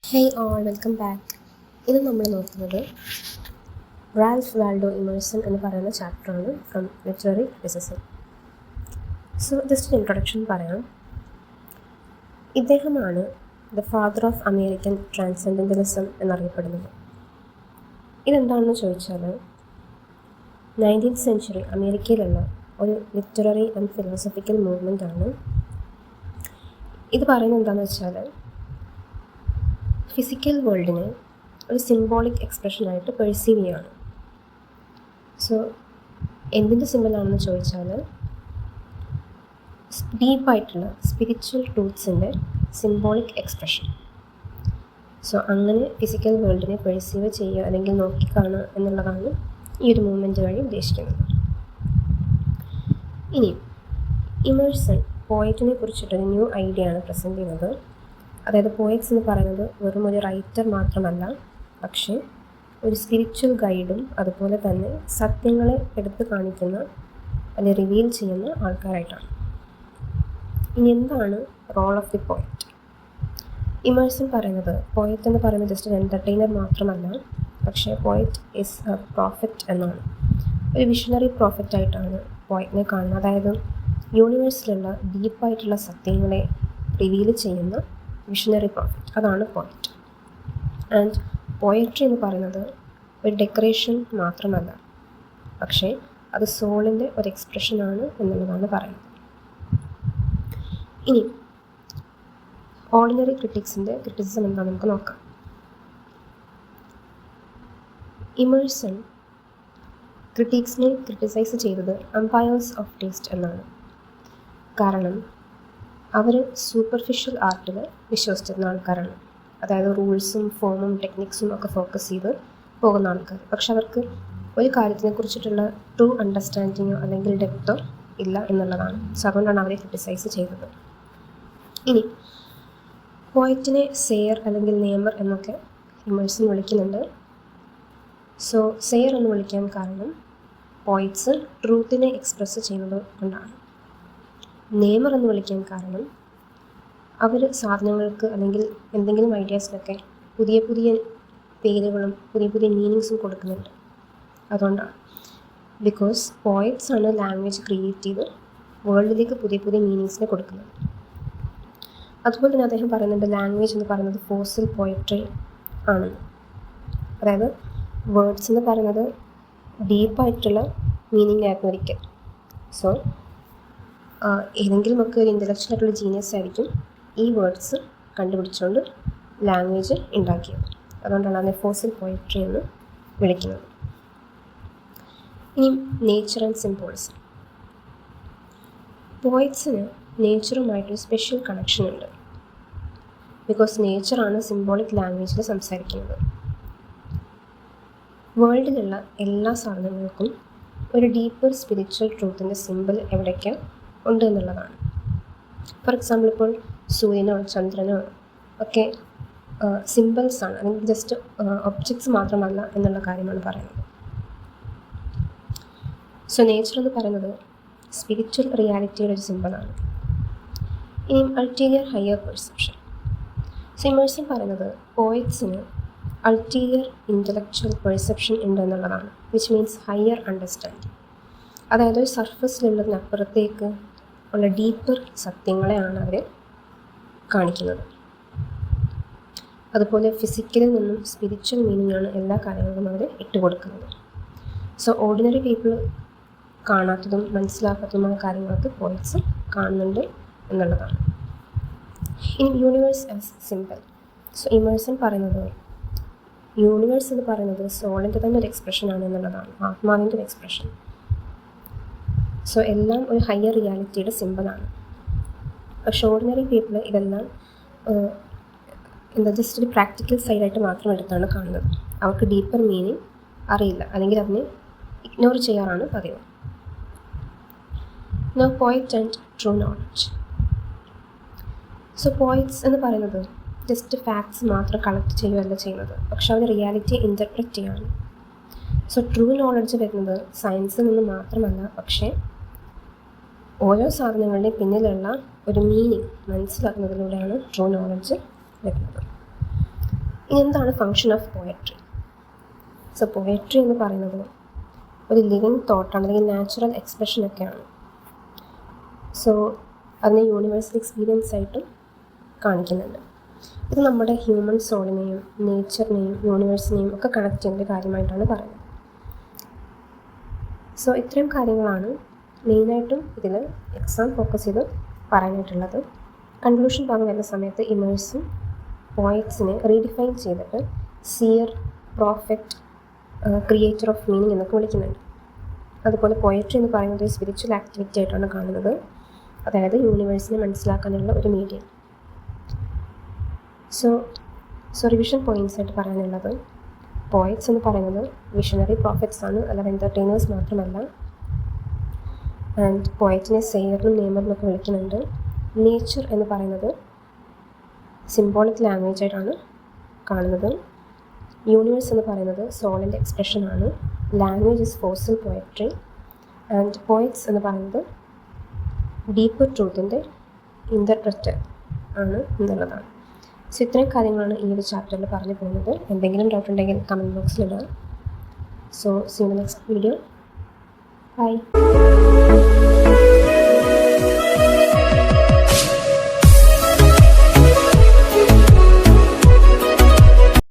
Hey all welcome back. ഇത് നമ്മൾ നോക്കുന്നത് റാൽഫ് വാൽഡോ ഇമേഴ്സൺ എന്ന് പറയുന്ന ചാപ്റ്ററാണ് from literary criticism. So just introduction പറയാം. ഇദ്ദേഹമാണ് the father of American transcendentalism എന്നറിയപ്പെടുന്നത്. ഇതെന്താണെന്ന് ചോദിച്ചാൽ 19th സെഞ്ച്വറി അമേരിക്കയിലുള്ള ഒരു ലിറ്റററി ആൻഡ് ഫിലോസഫിക്കൽ മൂവ്മെൻ്റാണ്. ഇത് പറയുന്നത് എന്താണെന്ന് വെച്ചാൽ ഫിസിക്കൽ വേൾഡിനെ ഒരു സിംബോളിക് എക്സ്പ്രഷനായിട്ട് പെർസീവ് ചെയ്യാണ്. സോ എന്തിൻ്റെ സിമ്പിളാണെന്ന് ചോദിച്ചാൽ ഡീപ്പായിട്ടുള്ള സ്പിരിച്വൽ ട്രൂത്ത്സിൻ്റെ സിംബോളിക് എക്സ്പ്രഷൻ. സോ അങ്ങനെ ഫിസിക്കൽ വേൾഡിനെ പെർസീവ് ചെയ്യുക അല്ലെങ്കിൽ നോക്കിക്കാണുക എന്നുള്ളതാണ് ഈ ഒരു മൂവ്മെൻറ്റ് വഴി ഉദ്ദേശിക്കുന്നത്. ഇനി ഇമേഴ്സൺ പോയറ്റിനെ കുറിച്ചിട്ടൊരു ന്യൂ ഐഡിയ ആണ് പ്രസൻറ്റ് ചെയ്യുന്നത്. അതായത് പോയറ്റ്സ് എന്ന് പറയുന്നത് വെറും ഒരു റൈറ്റർ മാത്രമല്ല, പക്ഷേ ഒരു സ്പിരിച്വൽ ഗൈഡും അതുപോലെ തന്നെ സത്യങ്ങളെ എടുത്തു കാണിക്കുന്ന അല്ലെങ്കിൽ റിവീൽ ചെയ്യുന്ന ആൾക്കാരായിട്ടാണ്. ഇനി എന്താണ് role of the poet? Emerson പറയുന്നത് പോയറ്റ് എന്ന് പറയുന്നത് ജസ്റ്റ് ഒരു എൻ്റർടൈനർ മാത്രമല്ല, പക്ഷേ പോയറ്റ് ഈസ് എ പ്രോഫറ്റ് എന്നാണ്. ഒരു വിഷണറി പ്രോഫറ്റായിട്ടാണ് പോയറ്റിനെ കാണുന്നത്. അതായത് യൂണിവേഴ്സിലുള്ള ഡീപ്പായിട്ടുള്ള സത്യങ്ങളെ റിവീൽ ചെയ്യുന്ന വിഷണറി പ്രോഫറ്റ്, അതാണ് പോയറ്റ്. ആൻഡ് പോയട്രി എന്ന് പറയുന്നത് ഒരു ഡെക്കറേഷൻ മാത്രമല്ല, പക്ഷേ അത് സോളിൻ്റെ ഒരു എക്സ്പ്രഷനാണ് എന്നുള്ളതാണ് പറയുന്നത്. ഇനി ഓർഡിനറി ക്രിറ്റിക്സിൻ്റെ ക്രിറ്റിസിസം എന്താണെന്ന് നമുക്ക് നോക്കാം. ഇമേഴ്സൺ ക്രിറ്റിക്സിനെ ക്രിറ്റിസൈസ് ചെയ്തത് അമ്പയേഴ്സ് ഓഫ് ടേസ്റ്റ് എന്നാണ്. കാരണം അവർ സൂപ്പർഫിഷ്യൽ ആർട്ടിൽ വിശ്വസിച്ചിരുന്ന ആൾക്കാരാണ്. അതായത് റൂൾസും ഫോമും ടെക്നിക്സും ഒക്കെ ഫോക്കസ് ചെയ്ത് പോകുന്ന ആൾക്കാർ. പക്ഷെ അവർക്ക് ഒരു കാര്യത്തിനെ കുറിച്ചിട്ടുള്ള ട്രൂ അണ്ടർസ്റ്റാൻഡിങ്ങോ അല്ലെങ്കിൽ ഡെപ്തോ ഇല്ല എന്നുള്ളതാണ്. സോ അതുകൊണ്ടാണ് അവരെ ക്രിറ്റിസൈസ് ചെയ്തത്. ഇനി പോയറ്റിനെ സെയർ അല്ലെങ്കിൽ നേമർ എന്നൊക്കെ ഇമേഴ്സൺ വിളിക്കുന്നുണ്ട്. സോ സെയർ എന്ന് വിളിക്കാൻ കാരണം പോയറ്റ്സ് ട്രൂത്തിനെ എക്സ്പ്രസ് ചെയ്യുന്നത് കൊണ്ടാണ്. നേമർ എന്ന് വിളിക്കാൻ കാരണം അവർ സാധനങ്ങൾക്ക് അല്ലെങ്കിൽ എന്തെങ്കിലും ഐഡിയാസിനൊക്കെ പുതിയ പുതിയ പേരുകളും പുതിയ പുതിയ മീനിങ്സും കൊടുക്കുന്നുണ്ട്. അതുകൊണ്ടാണ്. ബിക്കോസ് പോയറ്റ്സ് ആണ് ലാംഗ്വേജ് ക്രിയേറ്റ് ചെയ്ത് വേൾഡിലേക്ക് പുതിയ പുതിയ മീനിങ്സിനെ കൊടുക്കുന്നത്. അതുപോലെ തന്നെ അദ്ദേഹം പറയുന്നുണ്ട് ലാംഗ്വേജ് എന്ന് പറയുന്നത് ഫോസിൽ പോയട്രി ആണ്. അതായത് വേർഡ്സ് എന്ന് പറയുന്നത് ഡീപ്പായിട്ടുള്ള മീനിങ് ആയിരുന്നു ഒരിക്കൽ. സോ ഏതെങ്കിലും ഒക്കെ ഒരു ഇൻ്റലക്ച്വൽ ആയിട്ടുള്ള ജീനിയസ് ആയിരിക്കും ഈ വേർഡ്സ് കണ്ടുപിടിച്ചുകൊണ്ട് ലാംഗ്വേജ് ഉണ്ടാക്കിയത്. അതുകൊണ്ടാണ് അതിനെ ഫോസിൽ പോയട്രി എന്ന് വിളിക്കുന്നത്. ഇനി നേച്ചർ ആൻഡ് സിംബോളിസം. പോയറ്റ്സിന് നേച്ചറുമായിട്ടൊരു സ്പെഷ്യൽ കണക്ഷൻ ഉണ്ട്. ബിക്കോസ് നേച്ചറാണ് സിംബോളിക് ലാംഗ്വേജിൽ സംസാരിക്കുന്നത്. വേൾഡിലുള്ള എല്ലാ സാധനങ്ങൾക്കും ഒരു ഡീപ്പർ സ്പിരിച്വൽ ട്രൂത്തിൻ്റെ സിമ്പിൾ എവിടേക്ക് ഉണ്ട് എന്നുള്ളതാണ്. ഫോർ എക്സാമ്പിൾ ഇപ്പോൾ സൂര്യനോ ചന്ദ്രനോ ഒക്കെ സിമ്പിൾസാണ്, അല്ലെങ്കിൽ ജസ്റ്റ് ഒബ്ജക്ട്സ് മാത്രമല്ല എന്നുള്ള കാര്യമാണ് പറയുന്നത്. സോ നേച്ചർ എന്ന് പറയുന്നത് സ്പിരിച്വൽ റിയാലിറ്റിയുടെ ഒരു സിമ്പിളാണ്. ഇനി ulterior higher perception. So Emerson പറയുന്നത് പോയറ്റ്സിന് അൾട്ടീരിയർ ഇൻ്റലക്ച്വൽ പെർസെപ്ഷൻ ഉണ്ട് എന്നുള്ളതാണ്. Which means higher understanding. അതായത് ഒരു സർഫസിലുള്ളതിനപ്പുറത്തേക്ക് ഉള്ള ഡീപ്പർ സത്യങ്ങളെയാണ് അവർ കാണിക്കുന്നത്. അതുപോലെ ഫിസിക്കലിൽ നിന്നും സ്പിരിച്വൽ മീനിങ്ങാണ് എല്ലാ കാര്യങ്ങളും അവർ ഇട്ടുകൊടുക്കുന്നത്. സോ ഓർഡിനറി പീപ്പിൾ കാണാത്തതും മനസ്സിലാക്കാത്തതുമായ കാര്യങ്ങളൊക്കെ പോയറ്റ്സ് കാണുന്നുണ്ട് എന്നുള്ളതാണ്. ഇനി universe as simple. So Emerson പറയുന്നത് യൂണിവേഴ്സ് എന്ന് പറയുന്നത് സോളിൻ്റെ തന്നെ ഒരു എക്സ്പ്രഷനാണ് എന്നുള്ളതാണ്, ആത്മാവിൻ്റെ ഒരു എക്സ്പ്രഷൻ. സോ എല്ലാം ഒരു ഹയർ റിയാലിറ്റിയുടെ സിമ്പിളാണ്. പക്ഷെ ഓർഡിനറി പീപ്പിൾ ഇതെല്ലാം ജസ്റ്റ് ഒരു പ്രാക്ടിക്കൽ സൈഡായിട്ട് മാത്രം എടുത്താണ് കാണുന്നത്. അവർക്ക് ഡീപ്പർ മീനിങ് അറിയില്ല, അല്ലെങ്കിൽ അതിനെ ഇഗ്നോർ ചെയ്യാറാണ് പതിവ്. Now poet and true knowledge. So poets എന്ന് പറയുന്നത് ജസ്റ്റ് ഫാക്ട്സ് മാത്രം കളക്ട് ചെയ്യുകയല്ല ചെയ്യുന്നത്, പക്ഷെ അവർ റിയാലിറ്റിയെ ഇൻ്റർപ്രറ്റ് ചെയ്യാണ്. സോ ട്രൂ നോളജ് വരുന്നത് സയൻസിൽ നിന്ന് മാത്രമല്ല, പക്ഷേ ഓരോ സാധനങ്ങളുടെയും പിന്നിലുള്ള ഒരു മീനിങ് മനസ്സിലാക്കുന്നതിലൂടെയാണ് ട്രൂ നോളജ് വരുന്നത്. ഇനി എന്താണ് function of poetry? So poetry എന്ന് പറയുന്നത് ഒരു ലിവിങ് തോട്ടാണ്, അല്ലെങ്കിൽ നാച്ചുറൽ എക്സ്പ്രഷനൊക്കെയാണ്. സോ അതിനെ യൂണിവേഴ്സൽ എക്സ്പീരിയൻസ് ആയിട്ടും കാണിക്കുന്നുണ്ട്. ഇത് നമ്മുടെ ഹ്യൂമൻ സോളിനെയും നേച്ചറിനെയും യൂണിവേഴ്സിനെയും ഒക്കെ കണക്ട് ചെയ്യുന്ന ഒരു കാര്യമായിട്ടാണ് പറയുന്നത്. സോ ഇത്രയും കാര്യങ്ങളാണ് മെയിനായിട്ടും ഇതിൽ എക്സാം ഫോക്കസ് ചെയ്ത് പറയാനായിട്ടുള്ളത്. കൺക്ലൂഷൻ ഭാഗം വരുന്ന സമയത്ത് ഇമേഴ്സും പോയറ്റ്സിനെ റീഡിഫൈൻ ചെയ്തിട്ട് സിയർ, പ്രോഫറ്റ്, ക്രിയേറ്റർ ഓഫ് മീനിങ് എന്നൊക്കെ വിളിക്കുന്നുണ്ട്. അതുപോലെ പോയട്രി എന്ന് പറയുന്നത് ഒരു സ്പിരിച്വൽ ആക്ടിവിറ്റി ആയിട്ടാണ് കാണുന്നത്, അതായത് യൂണിവേഴ്സിനെ മനസ്സിലാക്കാനുള്ള ഒരു മീഡിയം. സോ റിവിഷൻ പോയിൻറ്റ്സ് ആയിട്ട് പറയാനുള്ളത്, പോയറ്റ്സ് എന്ന് പറയുന്നത് വിഷണറി പ്രോഫറ്റ്സ് ആണ്, അല്ലാതെ എൻ്റർടൈനേഴ്സ് മാത്രമല്ല. ആൻഡ് പോയറ്റിനെ സെയറിനും നെയ്മറിനൊക്കെ വിളിക്കുന്നുണ്ട്. നേച്ചർ എന്ന് പറയുന്നത് സിംബോളിക് ലാംഗ്വേജ് ആയിട്ടാണ് കാണുന്നത്. യൂണിവേഴ്സ് എന്ന് പറയുന്നത് സോളിൻ്റെ എക്സ്പ്രഷനാണ്. Language is fossil poetry. And poets എന്ന് പറയുന്നത് ഡീപ്പർ ട്രൂത്തിൻ്റെ ഇൻ്റർപ്രറ്റർ ആണ് എന്നുള്ളതാണ്. സോ ഇത്രയും കാര്യങ്ങളാണ് ഈ ഒരു ചാപ്റ്ററിൽ പറഞ്ഞു പോകുന്നത്. എന്തെങ്കിലും ഡൗട്ട് ഉണ്ടെങ്കിൽ കമൻറ്റ് ബോക്സിലിടുക. So see you next video. By.